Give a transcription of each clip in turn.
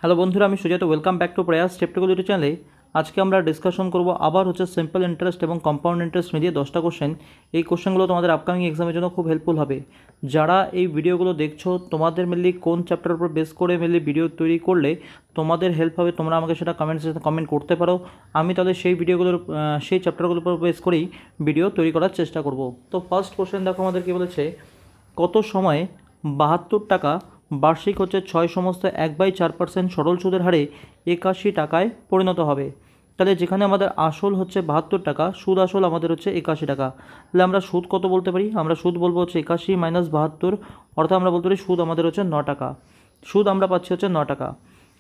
Hello বন্ধুরা, আমি সুজাত। ওয়েলকাম ব্যাক টু প্রয়াস স্টেপটুকু ইউটিউব চ্যানেলে। আজকে আমরা ডিসকাশন করব আবার সিম্পল ইন্টারেস্ট এবং কম্পাউন্ড ইন্টারেস্ট মিলিয়ে 10টা কোশ্চেন। এই কোশ্চেনগুলো তোমাদের আপকামিং এক্সামের জন্য খুব হেল্পফুল হবে। যারা এই ভিডিওগুলো দেখছো, তোমাদের মেনলি কোন চ্যাপ্টারের উপর বেস করে মেনলি ভিডিও তৈরি করলে তোমাদের হেল্প হবে, তোমরা আমাকে সেটা কমেন্ট করতে পারো। আমি তাহলে সেই চ্যাপ্টারগুলোর উপর বেস করেই ভিডিও তৈরি করার চেষ্টা করব। তো ফার্স্ট কোশ্চেন দেখো, আমাদের কী বলেছে, কত সময়ে 72 টাকা বার্ষিক 6/4% সরল সুদের হারে 81 টাকায় পরিণত হবে। তাহলে যেখানে আমাদের আসল 72 টাকা, সুদ আসল আমাদের 81 টাকা, তাহলে আমরা সুদ কত বলতে পারি? আমরা সুদ বলবো 81 - 72, অর্থাৎ আমরা বলতে পারি সুদ আমাদের 9 টাকা। সুদ আমরা পাচ্ছি 9 টাকা।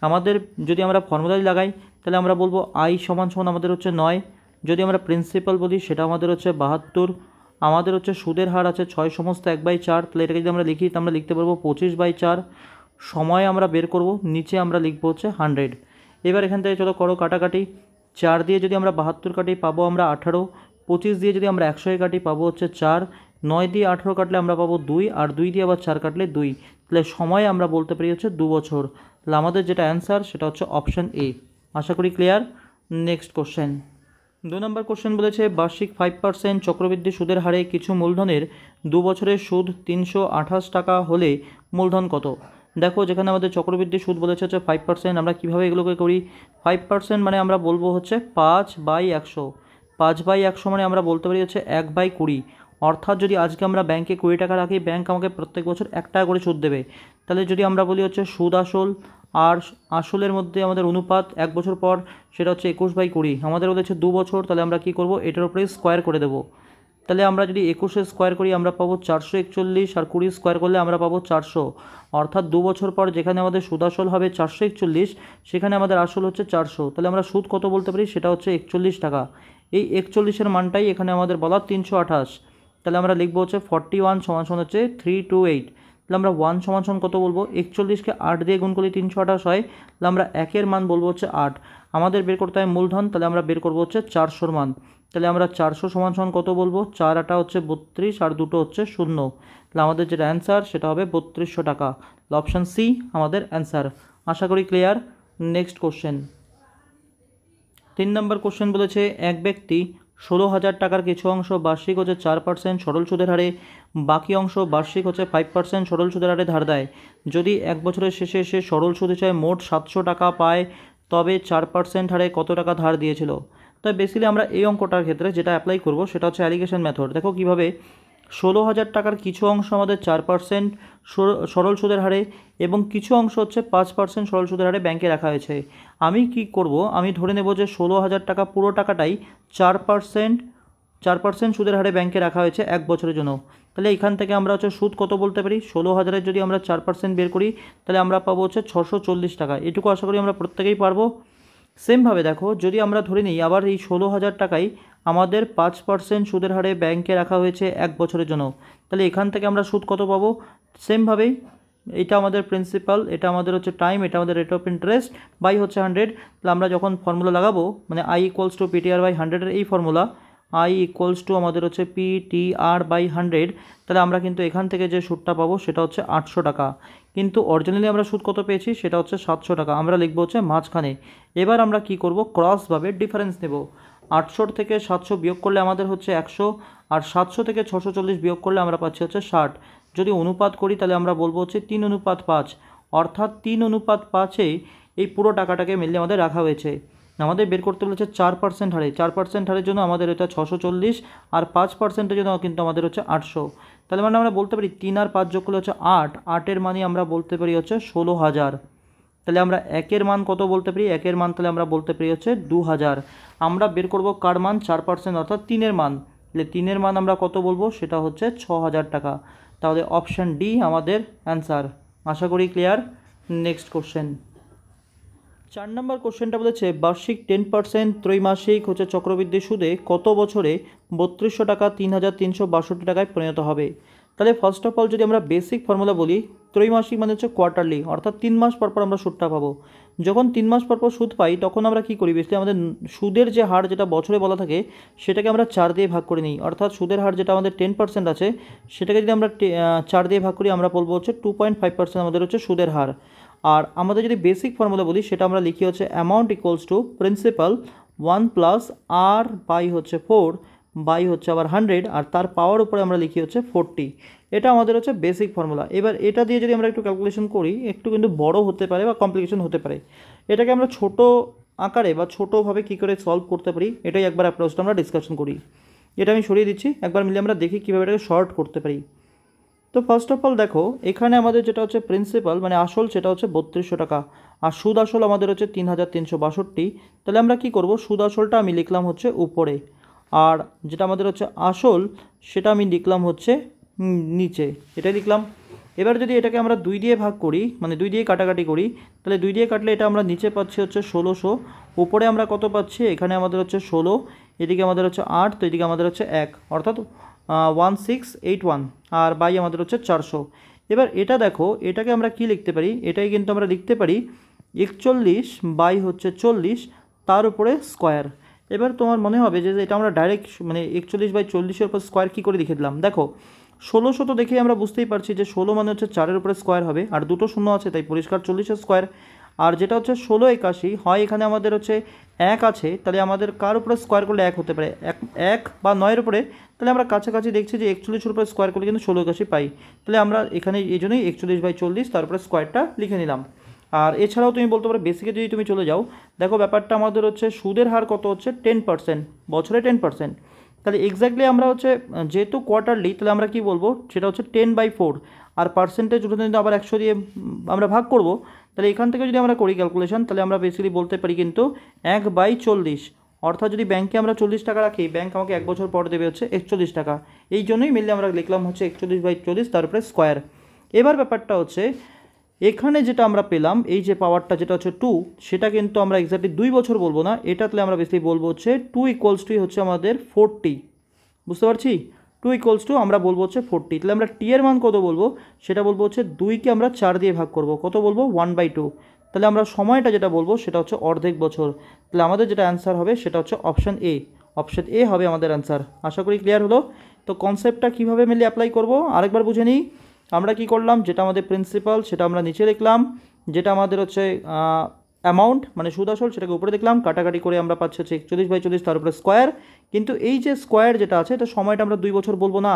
আমাদের যদি আমরা ফর্মুলায় লাগাই, তাহলে আমরা বলবো আই সমান আমাদের 9। যদি আমরা প্রিন্সিপাল বলি, সেটা আমাদের 72। আমাদের সুদের হার আছে 6/1/4, তাহলে এটাকে যদি আমরা লিখি, তো আমরা লিখতে পারবো 25/4। সময় আমরা বের করব, নিচে আমরা লিখবো 100। এবার এখান থেকে চলো করো কাটাকাটি। 4 দিয়ে যদি আমরা 72 কাটি, পাবো আমরা 18। 25 দিয়ে যদি আমরা 100 কাটি, পাবো 4। 9 দিয়ে 18 কাটলে আমরা পাবো 2, আর 2 দিয়ে আবার 4 কাটলে 2। তাহলে সময় আমরা বলতে পারি 2 বছর। তাহলে আমাদের যেটা অ্যান্সার, সেটা অপশান এ। আশা করি clear. Next question, 2 number question বলেছে, বার্ষিক 5% চক্রবৃদ্ধি সুদের হারে কিছু মূলধনের 2 বছরের সুদ 328 টাকা হলে মূলধন কত? দেখো, যেখানে আমাদের চক্রবৃদ্ধি সুদ বলেছে 5%, আমরা কীভাবে এগুলোকে করি? 5% মানে আমরা বলবো 5/100। 5/100 মানে আমরা বলতে পারি 1/20। অর্থাৎ যদি আজকে আমরা ব্যাংকে 20 টাকা রাখি, ব্যাংক আমাকে প্রত্যেক বছর 1 টাকা করে সুদ দেবে। তাহলে যদি আমরা বলি সুদ আসল, আর আসলের মধ্যে আমাদের অনুপাত 1 বছর পর, সেটা 21/20। আমাদের বলেছে 2 বছর, তাহলে আমরা কি করব? এটার উপরে স্কোয়ার করে দেবো। তাহলে আমরা যদি 21 স্কোয়ার করি, আমরা পাবো 441, আর 20 স্কোয়ার করলে আমরা পাবো 400। অর্থাৎ 2 বছর পর যেখানে আমাদের সুদ আসল হবে 441, সেখানে আমাদের আসল 400। তাহলে আমরা সুদ কত বলতে পারি? সেটা 41 টাকা। এই 41-এর মানটাই এখানে আমাদের বলা 328। তাহলে আমরা লিখবো 41 = 328। তাহলে আমরা 1 সমান কত বলবো? 41কে 8 দিয়ে গুণ করলে 328 হয়। তাহলে আমরা 1-এর মান বলবো 8। আমাদের বের করতে হয় মূলধন, তাহলে আমরা বের করবো 400-র মান। তাহলে আমরা 400 সমান কত বলবো? 4 8 32, আর 2 0। তাহলে আমাদের যেটা অ্যান্সার, সেটা হবে 3200 টাকা। অপশান সি আমাদের অ্যান্সার। আশা করি ক্লিয়ার। নেক্সট কোশ্চেন, 3 নম্বর কোশ্চেন বলেছে, এক ব্যক্তি 16,000 টাকার কিছু অংশ বার্ষিক 4% সরল সুদের হারে, বাকি অংশ বার্ষিক 5% সরল সুদের হারে ধার দেয়। যদি 1 বছরের শেষে সে সরল সুদ হিসাবে মোট 700 টাকা পায়, তবে 4% হারে কত টাকা ধার দিয়েছিল? তাই বেসিক্যালি আমরা এই অঙ্কটার ক্ষেত্রে যেটা অ্যাপ্লাই করব, সেটা অ্যালিগেশন মেথড। দেখো কীভাবে, 16,000 টাকার কিছু অংশ আমাদের 4% সরল সুদের হারে, এবং কিছু অংশ 5% সরল সুদের হারে ব্যাংকে রাখা হয়েছে। আমি কি করব? আমি ধরে নেব যে 16,000 টাকা পুরো টাকাটাই 4% সুদের হারে ব্যাংকে রাখা হয়েছে 1 বছরের জন্য। তাহলে এখান থেকে আমরা সুদ কত বলতে পারি? 16,000-এর যদি আমরা 4% বের করি, তাহলে আমরা পাবো 640 টাকা। এটুকু আশা করি আমরা প্রত্যেকেই পারবো। সেমভাবে দেখো, যদি আমরা ধরে নিই আবার এই 16,000 টাকাই আমাদের 5% সুদের হারে ব্যাংকে রাখা হয়েছে 1 বছরের জন্য, তাহলে এখান থেকে আমরা সুদ কত পাবো? সেমভাবেই এটা আমাদের প্রিন্সিপাল, এটা আমাদের টাইম, এটা আমাদের রেট অফ ইন্টারেস্ট বাই 100। তাহলে আমরা যখন ফর্মুলা লাগাবো, মানে I = PTR/100-এর এই ফর্মুলা, I = আমাদের PTR/100, তাহলে আমরা কিন্তু এখান থেকে যে সুদটা পাবো, সেটা 800 টাকা। কিন্তু অরিজিনালি আমরা সুদ কত পেয়েছি? সেটা 700 টাকা। আমরা লিখবো মাঝখানে। এবার আমরা কি করব? ক্রসভাবে ডিফারেন্স নেব। 800 থেকে 700 বিয়োগ করলে আমাদের 100, আর 700 থেকে 640 বিয়োগ করলে আমরা পাচ্ছি 60। যদি অনুপাত করি, তাহলে আমরা বলবো 3:5। অর্থাৎ 3:5-এ এই পুরো টাকাটাকে মিলিয়ে আমাদের রাখা হয়েছে। আমাদের বের করতে বলেছে 4% হারে। 4% হারের জন্য আমাদের এটা 640, আর 5%-এর জন্য কিন্তু আমাদের 800। তাহলে মানে আমরা বলতে পারি 3 আর 5 যোগ করলে 8। 8-এর মানই আমরা বলতে পারি 16,000। তাহলে আমরা 1-এর মান কত বলতে পারি? 1-এর মান তাহলে আমরা বলতে পারি 2000। আমরা বের করব কার মান? 4%, অর্থাৎ 3-এর মান। তাহলে 3-এর মান আমরা কত বলবো? সেটা 6,000 টাকা। তাহলে অপশান ডি আমাদের অ্যান্সার। আশা করি ক্লিয়ার। নেক্সট কোশ্চেন, 4 নম্বর কোশ্চেনটা বলেছে, বার্ষিক 10% ত্রৈমাসিক চক্রবৃদ্ধি সুদে কত বছরে 3200 টাকা 3,362 টাকায় পরিণত হবে? তাহলে ফার্স্ট অফ অল যদি আমরা বেসিক ফর্মুলা বলি, ত্রৈমাসিক মানে কোয়ার্টারলি, অর্থাৎ 3 মাস পর পর আমরা সুদটা পাবো। যখন 3 মাস পর পর সুদ পাই, তখন আমরা কি করি? বেসিক্যালি আমাদের সুদের যে হার যেটা বছরে বলা থাকে, সেটাকে আমরা 4 দিয়ে ভাগ করে নিই। অর্থাৎ সুদের হার যেটা আমাদের 10% আছে, সেটাকে যদি আমরা 4 দিয়ে ভাগ করি, আমরা বলবো 2.5% আমাদের সুদের হার। আর আমাদের যদি বেসিক ফর্মুলা বলি সেটা আমরা লিখি হচ্ছে amount equals to principal 1 plus R by হচ্ছে 4 বাই হচ্ছে আবার 100 আর তার পাওয়ার উপরে আমরা লিখি হচ্ছে 40। এটা আমাদের হচ্ছে বেসিক ফর্মুলা। এবার এটা দিয়ে যদি আমরা একটু ক্যালকুলেশন করি একটু কিন্তু বড় হতে পারে বা কমপ্লিকেশন হতে পারে। এটাকে আমরা ছোট আকারে বা ছোটোভাবে কী করে সলভ করতে পারি এটাই একবার অ্যাপ্রোচটা আমরা ডিসকাশন করি। এটা আমি সরিয়ে দিচ্ছি, একবার মিলে আমরা দেখি কীভাবে এটাকে শর্ট করতে পারি। তো ফার্স্ট অফ অল দেখো এখানে আমাদের যেটা হচ্ছে প্রিন্সিপাল মানে আসল সেটা হচ্ছে 3200 টাকা আর সুদ আসল আমাদের হচ্ছে 3362। তাহলে আমরা কি করব, সুদ আসলটা আমি লিখলাম হচ্ছে উপরে আর যেটা আমাদের হচ্ছে আসল সেটা আমি লিখলাম হচ্ছে নিচে, এটাই লিখলাম। এবার যদি এটাকে আমরা 2 দিয়ে ভাগ করি মানে 2 দিয়ে কাটাকাটি করি তাহলে 2 দিয়ে কাটলে এটা আমরা নিচে পাচ্ছি হচ্ছে 1600, উপরে আমরা কত পাচ্ছি এখানে আমাদের হচ্ছে 16, এদিকে আমাদের হচ্ছে 8, তো এদিকে আমাদের হচ্ছে 1 অর্থাৎ 1681 আর বাই আমাদের হচ্ছে 400। এবার এটা দেখো এটাকে আমরা কি লিখতে পারি, এটাই কিন্তু আমরা লিখতে পারি 41 বাই হচ্ছে 40 তার উপরে স্কোয়ার। এবার তোমার মনে হবে যে এটা আমরা ডাইরেক্ট মানে 41 বাই 40-এর উপর স্কোয়ার কী করে লিখে দিলাম। দেখো 1600 তো দেখে আমরা বুঝতেই পারছি যে 16 মানে হচ্ছে 4-এর উপরে স্কোয়ার হবে আর দুটো শূন্য আছে তাই পরিষ্কার 40-এর স্কোয়ার। আর যেটা হচ্ছে 1681 হয় এখানে আমাদের হচ্ছে 1 আছে তাহলে আমাদের কার উপরে স্কোয়ার করলে 1 হতে পারে 1 বা 9-এর উপরে, তাহলে আমরা কাছাকাছি দেখছি যে 41-এর উপরে স্কোয়ার করলে কিন্তু 1681 পাই। তাহলে আমরা এখানে এই জন্যই 41 বাই 40 তারপরে স্কোয়ারটা লিখে নিলাম। আর এছাড়াও তুমি বলতে পারো বেসিকে যদি তুমি চলে যাও দেখো ব্যাপারটা আমাদের হচ্ছে সুদের হার কত হচ্ছে 10%, বছরে 10%। তাহলে এক্স্যাক্টলি আমরা হচ্ছে যেহেতু কোয়ার্টারলি তাহলে আমরা কি বলবো সেটা হচ্ছে 10/4 আর পার্সেন্টেজ যদি আবার 100 দিয়ে আমরা ভাগ করব তাহলে এখান থেকে যদি আমরা করি ক্যালকুলেশন তাহলে আমরা বেসিক্যালি বলতে পারি কিন্তু 1/40, অর্থাৎ যদি ব্যাংকে আমরা 40 টাকা রাখি ব্যাংক আমাকে 1 বছর পর দেবে হচ্ছে 41 টাকা। এই জন্যই মিললে আমরা লিখলাম হচ্ছে 41/40 তারপরে স্কোয়ার। এবার ব্যাপারটা হচ্ছে এখানে যেটা আমরা পেলাম এই যে পাওয়ারটা যেটা হচ্ছে 2 সেটা কিন্তু আমরা এক্স্যাক্টলি 2 বছর বলবো না, এটা তাহলে আমরা বেসিক্যালি বলবো হচ্ছে 2 ইকুয়ালস টু হচ্ছে আমাদের 40, বুঝতে পারছি 2 ইকুয়ালস টু আমরা বলবো হচ্ছে 40। তাহলে আমরা টি এর মান কত বলবো সেটা বলবো হচ্ছে 2কে আমরা 4 দিয়ে ভাগ করব, কত বলবো 1/2। তাহলে আমরা সময়টা যেটা বলবো সেটা হচ্ছে অর্ধেক বছর। তাহলে আমাদের যেটা অ্যান্সার হবে সেটা হচ্ছে অপশান এ, অপশান এ হবে আমাদের অ্যান্সার। আশা করি ক্লিয়ার হলো। তো কনসেপ্টটা কীভাবে মিলে অ্যাপ্লাই করব আরেকবার বুঝে নিই। আমরা কি করলাম, যেটা আমাদের প্রিন্সিপাল সেটা আমরা নিচে লিখলাম, যেটা আমাদের হচ্ছে অ্যামাউন্ট মানে সুদ আসল সেটাকে উপরে দেখলাম, কাটাকাটি করে আমরা পাচ্ছি হচ্ছে 41/40 তার উপরে স্কোয়ার। কিন্তু এই যে স্কোয়ার যেটা আছে এটা সময়টা আমরা 2 বছর বলবো না,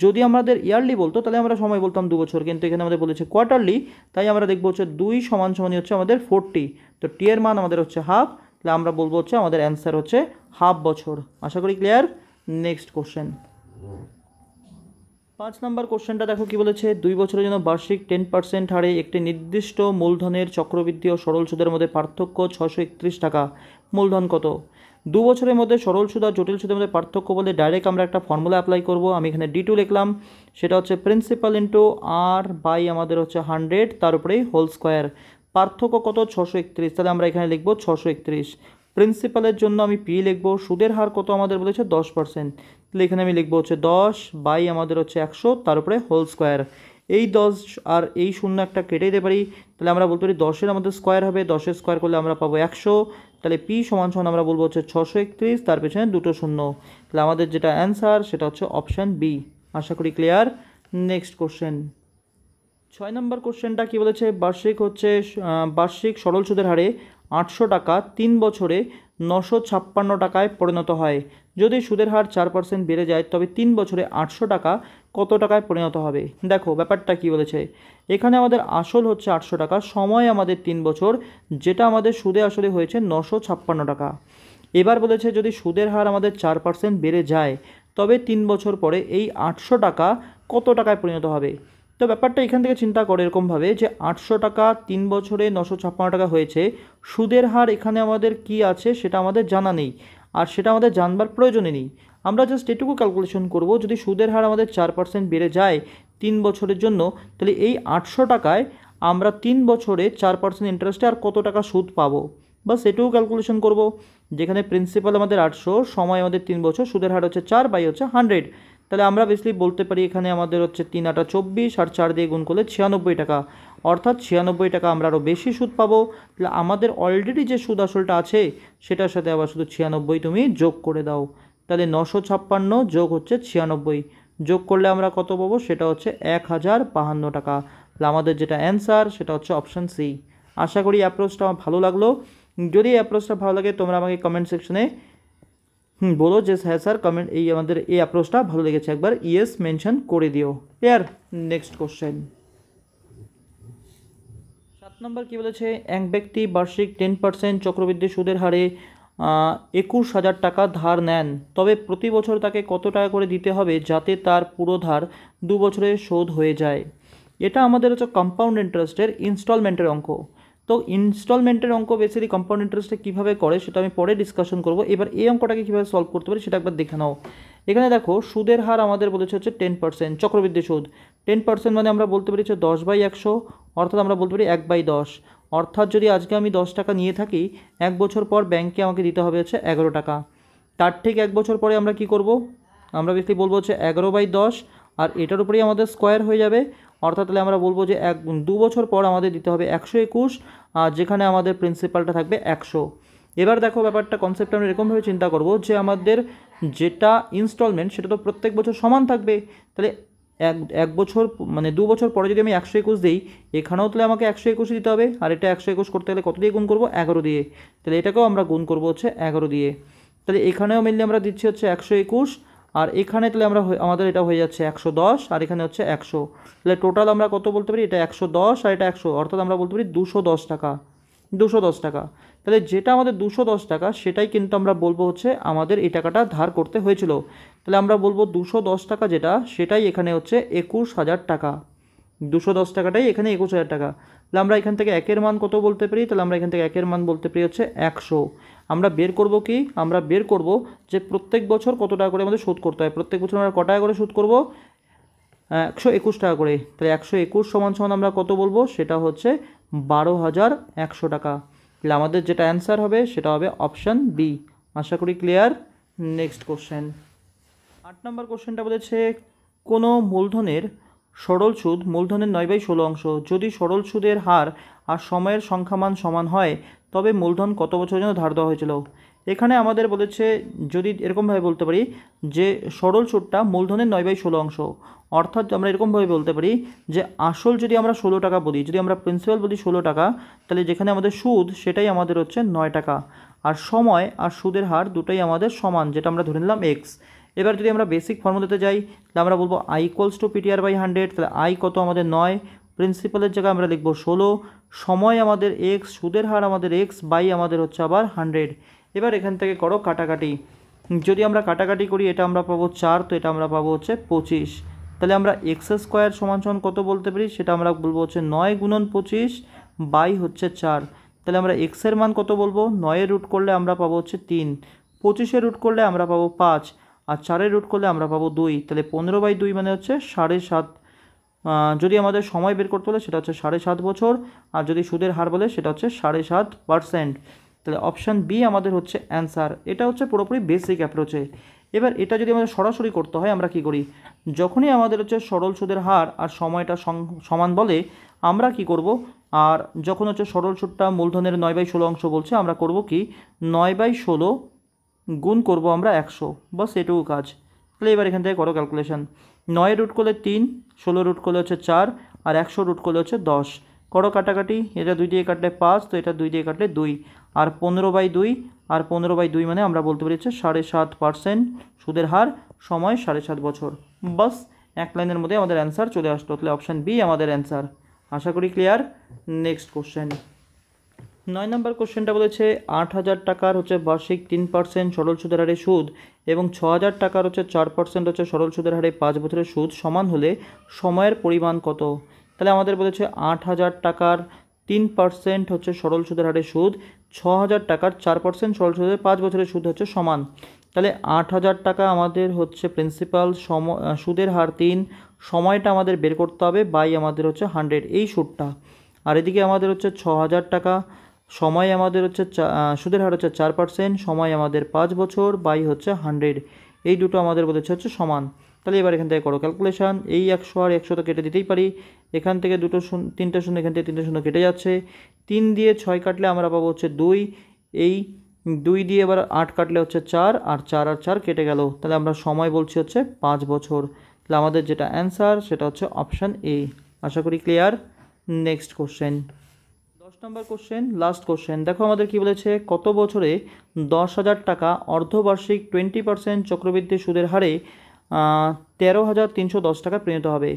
যদি আমাদের ইয়ারলি বলতো তাহলে আমরা সময় বলতাম 2 বছর, কিন্তু এখানে আমাদের বলেছে কোয়ার্টারলি তাই আমরা দেখবো হচ্ছে 2 সমান সমানই হচ্ছে আমাদের 40। তো টি এর মান আমাদের হচ্ছে হাফ, তাহলে আমরা বলবো হচ্ছে আমাদের অ্যান্সার হচ্ছে হাফ বছর। আশা করি ক্লিয়ার। নেক্সট কোশ্চেন 5 নম্বর কোশ্চেনটা দেখো কি বলেছে, 2 বছরের জন্য বার্ষিক 10% হারে একটি নির্দিষ্ট মূলধনের চক্রবৃদ্ধি ও সরল সুদের মধ্যে পার্থক্য 631 টাকা, মূলধন কত? 2 বছরের মধ্যে সরল সুদ আর জটিল সুদের মধ্যে পার্থক্য বলে ডাইরেক্ট আমরা একটা ফর্মুলা অ্যাপ্লাই করব। আমি এখানে D2 লিখলাম, সেটা হচ্ছে প্রিন্সিপাল ইন্টু আর বাই আমাদের হচ্ছে 100 তার উপরেই হোল স্কোয়ার। পার্থক্য কত 631, তাহলে আমরা এখানে লিখব 631। প্রিন্সিপালের জন্য আমি পি লিখব, সুদের হার কত আমাদের বলেছে 10%, তাহলে এখানে আমি লিখবো হচ্ছে 10 বাই আমাদের হচ্ছে 100 তার উপরে হোল স্কোয়ার। এই 10 আর এই 0 একটা কেটে দিতে পারি, তাহলে আমরা বলতে পারি 10-এর আমাদের স্কোয়ার হবে, 10-এর স্কোয়ার করলে আমরা পাবো 100, তাহলে পি সমান সমান আমরা বলবো হচ্ছে 631 তার পেছনে দুটো শূন্য। তাহলে আমাদের যেটা অ্যান্সার সেটা হচ্ছে অপশান বি। আশা করি ক্লিয়ার। নেক্সট কোশ্চেন 6 নম্বর কোশ্চেনটা কি বলেছে, বার্ষিক সরল সুদের হারে 800 টাকা 3 বছরে 956 টাকায় পরিণত হয়। যদি সুদের হার 4% বেড়ে যায় তবে 3 বছরে 800 টাকা কত টাকায় পরিণত হবে? দেখো ব্যাপারটা কি বলেছে, এখানে আমাদের আসল হচ্ছে 800 টাকা, সময় আমাদের 3 বছর, যেটা আমাদের সুদে আসলে হয়েছে 956 টাকা। এবার বলেছে যদি সুদের হার আমাদের 4% বেড়ে যায় তবে 3 বছর পরে এই 800 টাকা কত টাকায় পরিণত হবে। তো ব্যাপারটা এখান থেকে চিন্তা করে এরকমভাবে যে 800 টাকা 3 বছরে 956 টাকা হয়েছে, সুদের হার এখানে আমাদের কি আছে সেটা আমাদের জানা নেই আর সেটা আমাদের জানবার প্রয়োজনই নেই। আমরা জাস্ট এটুকু ক্যালকুলেশন করব, যদি সুদের হার আমাদের 4% বেড়ে যায় 3 বছরের জন্য তাহলে এই 800 টাকায় আমরা 3 বছরে 4% ইন্টারেস্টে আর কত টাকা সুদ পাবো, বাস এটুকু ক্যালকুলেশন করব। যেখানে প্রিন্সিপাল আমাদের 800, সময় আমাদের 3 বছর, সুদের হার হচ্ছে 4 বাই হচ্ছে 100, তাহলে আমরা বেসিক্যালি বলতে পারি এখানে আমাদের হচ্ছে 3 8 24 আর 4 দিয়ে গুণ করলে 96 টাকা, অর্থাৎ 96 টাকা আমরা আরও বেশি সুদ পাবো। তাহলে আমাদের অলরেডি যে সুদ আসলটা আছে সেটার সাথে আবার শুধু 96 তুমি যোগ করে দাও, তাহলে 956 যোগ হচ্ছে 96 যোগ করলে আমরা কত পাবো, সেটা হচ্ছে 1052 টাকা। তাহলে আমাদের যেটা অ্যান্সার সেটা হচ্ছে অপশান সি। আশা করি অ্যাপ্রোচটা আমার ভালো লাগলো। যদি এই অ্যাপ্রোচটা ভালো লাগে তোমরা আমাকে কমেন্ট সেকশনে বলো যে হ্যাঁ স্যার কমেন্ট এই আমাদের এই অ্যাপ্রোচটা ভালো লেগেছে, একবার ইয়েস মেনশন করে দিও। ক্লিয়ার? নেক্সট কোশ্চেন 7 নম্বর কী বলেছে, এক ব্যক্তি বার্ষিক 10% চক্রবৃদ্ধি সুদের হারে 21,000 টাকা ধার নেন, তবে প্রতি বছর তাকে কত টাকা করে দিতে হবে যাতে তার পুরো ধার 2 বছরে শোধ হয়ে যায়? এটা আমাদের হচ্ছে কম্পাউন্ড ইন্টারেস্টের ইনস্টলমেন্টের অঙ্ক। তো ইনস্টলমেন্টের অঙ্ক বেসিক্যালি কম্পাউন্ড ইন্টারেস্টে কীভাবে করে সেটা আমি পরে ডিসকাশন করব। এবার এই অঙ্কটাকে কীভাবে সলভ করতে পারি সেটা একবার দেখে নাও। এখানে দেখো সুদের হার আমাদের বলেছে হচ্ছে 10%, চক্রবৃদ্ধি সুদ 10% মানে আমরা বলতে পারি হচ্ছে 10/100, অর্থাৎ আমরা বলতে পারি 1/10। অর্থাৎ যদি আজকে আমি 10 টাকা নিয়ে থাকি, 1 বছর পর ব্যাংকে আমাকে দিতে হবে হচ্ছে 11 টাকা। তার ঠিক 1 বছর পরে আমরা কি করব, আমরা বেসিক্যালি বলবো হচ্ছে 11/10, আর এটার উপরেই আমাদের স্কোয়ার হয়ে যাবে। অর্থাৎ তাহলে আমরা বলবো যে 2 বছর পর আমাদের দিতে হবে 121, আর যেখানে আমাদের প্রিন্সিপালটা থাকবে 100। এবার দেখো ব্যাপারটা কনসেপ্ট আমরা এরকমভাবে চিন্তা করব যে আমাদের যেটা ইনস্টলমেন্ট সেটা তো প্রত্যেক বছর সমান থাকবে। তাহলে এক বছর মানে 2 বছর পরে যদি আমি 121 দিই, এখানেও তাহলে আমাকে 121 দিতে হবে। আর এটা 121 করতে গেলে কত দিয়ে গুণ করবো? 11 দিয়ে। তাহলে এটাকেও আমরা গুণ করবো হচ্ছে 11 দিয়ে। তাহলে এখানেও মেনলি আমরা দিচ্ছি হচ্ছে 121, আর এখানে তাহলে আমরা আমাদের এটা হয়ে যাচ্ছে 110, আর এখানে হচ্ছে 100। তাহলে টোটাল আমরা কত বলতে পারি? এটা 110 আর এটা 100, অর্থাৎ আমরা বলতে পারি 210 টাকা। 210 টাকা। তাহলে যেটা আমাদের 210 টাকা সেটাই কিন্তু আমরা বলবো হচ্ছে আমাদের এই টাকাটা ধার করতে হয়েছিল। তাহলে আমরা বলবো 210 টাকা যেটা, সেটাই এখানে হচ্ছে 21,000 টাকা। 210 টাকাটাই এখানে 21,000 টাকা। তাহলে আমরা এখান থেকে একের মান কত বলতে পারি? তাহলে আমরা এখান থেকে একের মান বলতে পারি হচ্ছে 100। আমরা বের করব কি? আমরা বের করব যে প্রত্যেক বছর কত টাকা করে আমাদের শোধ করতে হয়। প্রত্যেক বছর আমরা কত টাকা করে শোধ করব? 121 টাকা করে। তাহলে 121 সমান সমান আমরা কত বলবো? সেটা হচ্ছে 12,100 টাকা। তাহলে আমাদের যেটা অ্যান্সার হবে সেটা হবে অপশান বি। আশা করি ক্লিয়ার। নেক্সট কোশ্চেন 8 নম্বর কোশ্চেনটা বলেছে, কোনো মূলধনের সরল সুদ মূলধনের 9/16 অংশ, যদি সরল সুদের হার আর সময়ের সংখ্যামান সমান হয় তবে মূলধন কত বছরের জন্য ধার দেওয়া হয়েছিল? এখানে আমাদের বলেছে যদি এরকমভাবে বলতে পারি যে সরল সুদটা মূলধনের 9/16 অংশ, অর্থাৎ আমরা এরকমভাবে বলতে পারি যে আসল যদি আমরা 16 টাকা বলি, যদি আমরা প্রিন্সিপাল বলি 16 টাকা, তাহলে যেখানে আমাদের সুদ সেটাই আমাদের হচ্ছে 9 টাকা, আর সময় আর সুদের হার দুটোই আমাদের সমান, যেটা আমরা ধরে নিলাম এক্স। এবার যদি আমরা বেসিক ফর্মুলাতে যাই তাহলে আমরা বলবো আই ইকুয়ালস টু PTR/100। তাহলে আই কত আমাদের 9, প্রিন্সিপালের জায়গায় আমরা লিখবো 16, সময় আমাদের এক্স, সুদের হার আমাদের এক্স, বাই আমাদের হচ্ছে আবার 100। এবার এখান থেকে করো কাটাকাটি। যদি আমরা কাটাকাটি করি এটা আমরা পাবো 4, তো এটা আমরা পাবো হচ্ছে 25। তাহলে আমরা এক্স স্কোয়ার সমান সমান কত বলতে পারি? সেটা আমরা বলবো হচ্ছে 9 গুণন 25 বাই হচ্ছে 4। তাহলে আমরা এক্সের মান কত বলবো? 9-এর রুট করলে আমরা পাবো হচ্ছে 3, 25-এর রুট করলে আমরা পাবো 5, আর 4-এর রুট করলে আমরা পাবো 2। তাহলে 15/2 মানে হচ্ছে 7.5। যদি আমাদের সময় বের করতে বলে সেটা হচ্ছে 7.5 বছর, আর যদি সুদের হার বলে সেটা হচ্ছে 7.5%। তাহলে অপশান বি আমাদের হচ্ছে অ্যান্সার। এটা হচ্ছে পুরোপুরি বেসিক অ্যাপ্রোচে। এবার এটা যদি আমাদের সরাসরি করতে হয় আমরা কি করি? যখনই আমাদের হচ্ছে সরল সুদের হার আর সময়টা সমান বলে আমরা কি করব? আর যখন হচ্ছে সরল সুদটা মূলধনের 9/16 অংশ বলছে, আমরা করব কি 9/16 গুণ করব আমরা 100, বাস এটুকু কাজ। তাহলে এবার এখান থেকে করো ক্যালকুলেশন। 9 রুট করলে 3, 16 রুট করলে হচ্ছে 4, আর 100 রুট করলে হচ্ছে 10। করো কাটাকাটি, এটা 2 দিয়ে কাটলে 5, তো এটা 2 দিয়ে কাটলে 2, আর 15/2, আর 15/2 মানে আমরা বলতে পারি হচ্ছে 7.5% সুদের হার, সময় 7.5 বছর। বাস এক লাইনের মধ্যে আমাদের অ্যান্সার চলে আসলো। তাহলে অপশান বি আমাদের অ্যান্সার। আশা করি ক্লিয়ার। নেক্সট কোশ্চেন 9 নম্বর কোশ্চেনটা বলেছে 8,000 টাকার হচ্ছে বার্ষিক 3% সরল সুদের হারে সুদ এবং 6,000 টাকার হচ্ছে 4% হচ্ছে সরল সুদের হারে 5 বছরের সুদ সমান হলে সময়ের পরিমাণ কত? তাহলে আমাদের বলেছে 8,000 টাকার 3% হচ্ছে সরল সুদের হারে সুদ, 6,000 টাকার 4% সরল সুদের 5 বছরের সুদ হচ্ছে সমান। তাহলে 8,000 টাকা আমাদের হচ্ছে প্রিন্সিপাল, সুদের হার 3, সময়টা আমাদের বের করতে হবে বাই আমাদের হচ্ছে 100 এই সুদটা, আর এদিকে আমাদের হচ্ছে 6,000 টাকা, সময় আমাদের হচ্ছে সুদের হার হচ্ছে 4%, সময় আমাদের 5 বছর বাই হচ্ছে 100, এই দুটো আমাদের বলেছে হচ্ছে সমান। তাহলে এবার এখান থেকে করো ক্যালকুলেশান। এই 100 আর 100 তো কেটে দিতেই পারি, এখান থেকে 3টে শূন্য, এখান থেকে 3টে শূন্য কেটে যাচ্ছে, 3 দিয়ে 6 কাটলে আমরা পাবো হচ্ছে 2, এই 2 দিয়ে এবার 8 কাটলে হচ্ছে 4, আর 4 আর 4 কেটে গেল। তাহলে আমরা সময় বলছি হচ্ছে 5 বছর। তাহলে আমাদের যেটা অ্যান্সার সেটা হচ্ছে অপশান এ। আশা করি clear. Next question, 10 number question, last question. দেখো আমাদের কি বলেছে, কত বছরে 10,000 টাকা অর্ধবার্ষিক 20% চক্রবৃদ্ধি সুদের হারে 13,310 টাকা পরিণত হবে।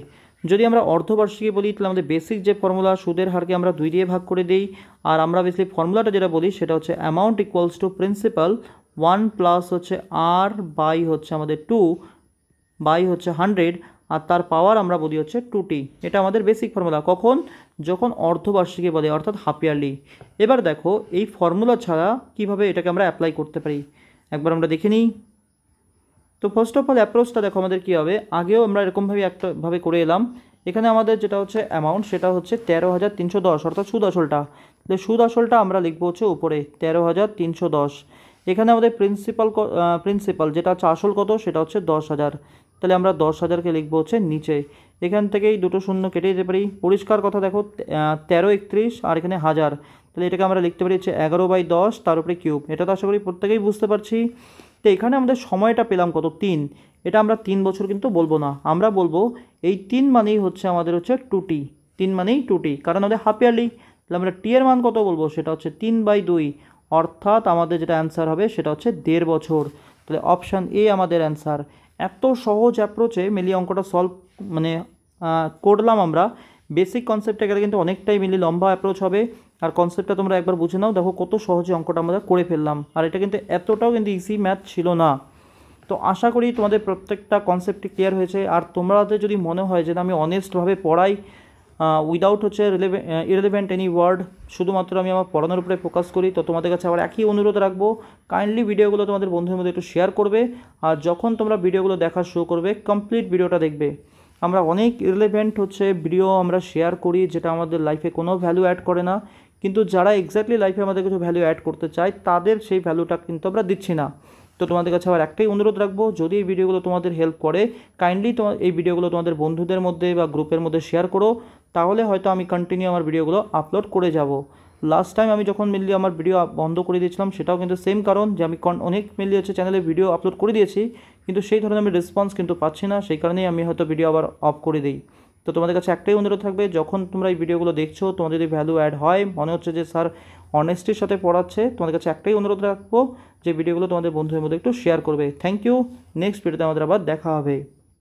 যদি আমরা অর্ধবার্ষিকী বলি তাহলে আমাদের বেসিক যে ফর্মুলা, সুদের হারকে আমরা 2 দিয়ে ভাগ করে দিই। আর আমরা বেসিক ফর্মুলাটা যেটা বলি সেটা হচ্ছে amount equals to principal 1 plus হচ্ছে আর বাই হচ্ছে আমাদের 2 বাই হচ্ছে 100, আর তার পাওয়ার আমরা বলি হচ্ছে 2t। এটা আমাদের বেসিক ফর্মুলা। কখন? যখন অর্ধবার্ষিকী বলে, অর্থাৎ হাফ ইয়ারলি। এবার দেখো এই ফর্মুলা ছাড়া কিভাবে এটাকে আমরা অ্যাপ্লাই করতে পারি একবার আমরা দেখে নিই। তো ফার্স্ট অফ অল অ্যাপ্রোচটা দেখো আমাদের কী হবে। আগেও আমরা এরকমভাবে একটাভাবে করে এলাম। এখানে আমাদের যেটা হচ্ছে অ্যামাউন্ট সেটা হচ্ছে 13,310, অর্থাৎ সুদ আসলটা। তাহলে সুদ আসলটা আমরা লিখবো হচ্ছে উপরে 13,310। এখানে আমাদের প্রিন্সিপাল যেটা হচ্ছে আসল কত, সেটা হচ্ছে 10,000। তাহলে আমরা 10,000কে লিখবো হচ্ছে নিচে। এখান থেকেই দুটো শূন্য কেটে দিতে পারি। পরিষ্কার কথা দেখো, 1331 আর এখানে 1000, তাহলে এটাকে আমরা লিখতে পারি হচ্ছে 11/10 তার উপরে কিউব। এটা তো আশা করি প্রত্যেকেই বুঝতে পারছি। তো এখানে আমাদের সময়টা পেলাম কত, 3। এটা আমরা 3 বছর কিন্তু বলবো না, আমরা বলবো এই 3 মানেই হচ্ছে আমাদের হচ্ছে 2t। 3 মানেই 2t, কারণ আমাদের হাফ ইয়ারলি। তাহলে আমরা টি এর মান কত বলবো, সেটা হচ্ছে 3/2, অর্থাৎ আমাদের যেটা অ্যান্সার হবে সেটা হচ্ছে 1.5 বছর। তাহলে অপশান এ আমাদের অ্যান্সার। এত সহজ অ্যাপ্রোচে মিলিয়ে অঙ্কটা সলভ করলাম আমরা। বেসিক কনসেপ্টটা গেলে কিন্তু অনেকটাই মিলিয়ে লম্বা অ্যাপ্রোচ হবে। আর কনসেপ্টটা তোমরা একবার বুঝে নাও, দেখো কত সহজে অঙ্কটা আমরা করে ফেললাম। আর এটা কিন্তু এতটাও কিন্তু ইজি ম্যাথ ছিল না। তো আশা করি তোমাদের প্রত্যেকটা কনসেপ্টই ক্লিয়ার হয়েছে। আর তোমাদের যদি মনে হয় যে আমি অনেস্টভাবে পড়াই, উইদাউট হচ্ছে ইরেলিভেন্ট এনি ওয়ার্ড, শুধুমাত্র আমি আমার পড়ানোর উপরে ফোকাস করি, তো তোমাদের কাছে আবার একই অনুরোধ রাখবো, কাইন্ডলি ভিডিওগুলো তোমাদের বন্ধুদের মধ্যে একটু শেয়ার করবে। আর যখন তোমরা ভিডিওগুলো দেখা শুরু করবে, কমপ্লিট ভিডিওটা দেখবে। আমরা অনেক ইরেলিভেন্ট হচ্ছে ভিডিও আমরা শেয়ার করি, যেটা আমাদের লাইফে কোনো ভ্যালু অ্যাড করে না, কিন্তু যারা এক্স্যাক্টলি লাইফে আমাদের কিছু ভ্যালু অ্যাড করতে চায় তাদের সেই ভ্যালুটা কিন্তু আমরা দিচ্ছি না। তো তোমাদের কাছে আবার একটাই অনুরোধ রাখবো, যদি এই ভিডিওগুলো তোমাদের হেল্প করে, কাইন্ডলি এই ভিডিওগুলো তোমাদের বন্ধুদের মধ্যে বা গ্রুপের মধ্যে শেয়ার করো, তাহলে হয়তো আমি কন্টিনিউ আমার ভিডিওগুলো আপলোড করে যাব। লাস্ট টাইম আমি যখন মেনলি আমার ভিডিও বন্ধ করে দিয়েছিলাম, সেটাও কিন্তু সেম কারণ যে আমি অনেক মেনলি হচ্ছে চ্যানেলে ভিডিও আপলোড করে দিয়েছি, কিন্তু সেই ধরনের আমি রেসপন্স কিন্তু পাচ্ছি না, সেই কারণেই আমি হয়তো ভিডিও আবার অফ করে দিই। তো তোমাদের কাছে একটাই অনুরোধ থাকবে, যখন তোমরা এই ভিডিওগুলো দেখছো, তোমাদের যদি ভ্যালু অ্যাড হয়, মনে হচ্ছে যে স্যার অনেস্টির সাথে পড়াচ্ছে, তোমাদের কাছে একটাই অনুরোধ রাখবো যে ভিডিওগুলো তোমাদের বন্ধুদের মধ্যে একটু শেয়ার করবে। Thank you. নেক্সট ভিডিওতে আমাদের আবার দেখা হবে।